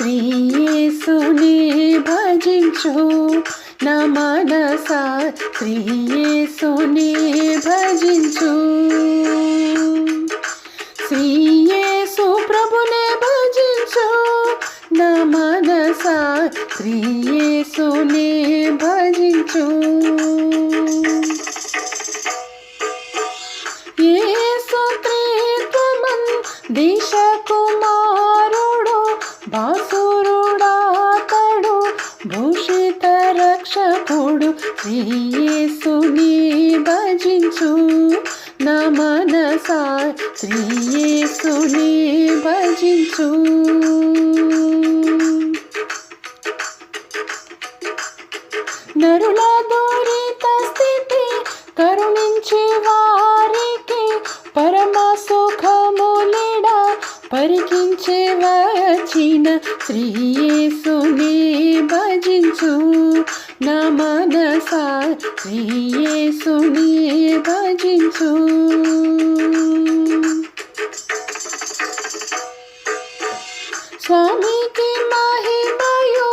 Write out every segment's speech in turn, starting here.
శ్రీయేసుని భజించు నా మనసా శ్రీయేసుని భజించు శ్రీయేసు ప్రభునే భజించు నా మనసా శ్రీయేసుని భజించు యేసు త్రిత్వమన్ దేశ కుమారుడు బాసురుడాతడు భూషిత రక్షకుడు శ్రీయేసుని భజించు నా మనసా శ్రీయేసుని భజించు నరుల దూరిత స్థితి కరుణించి వారికి పరమ సుఖములిడ పరికించే వచ్చిన శ్రీయేసుని భజించు నా మనసా శ్రీయేసుని భజించు స్వామికి మహిమయు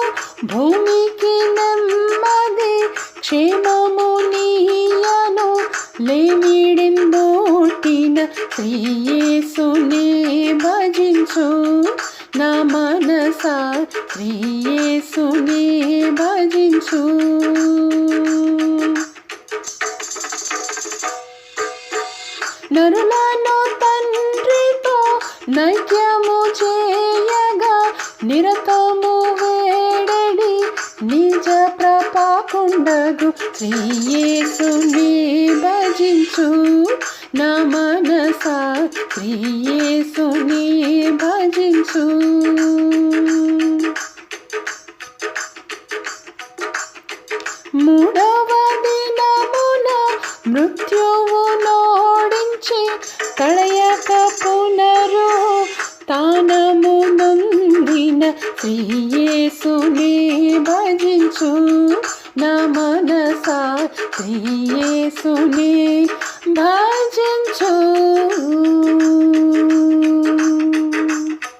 భూమికి నెమ్మది క్షేమము నీయను లేమిడిందోటిన శ్రీయేసుని భజించు నా మనసా శ్రీయేసుని భజించు నరులను తండ్రితో నైక్యము చేయగా నిరతము వేడడి నిజ ప్రపాకుండగు శ్రీయేసుని భజించు నా మనసా శ్రీయేసుని భజించు మూడవ దినమున మృత్యువు నోడించి కళయక పునరు తానము నొందిన శ్రీయేసుని భజించు నా మనసా శ్రీయేసుని భజించు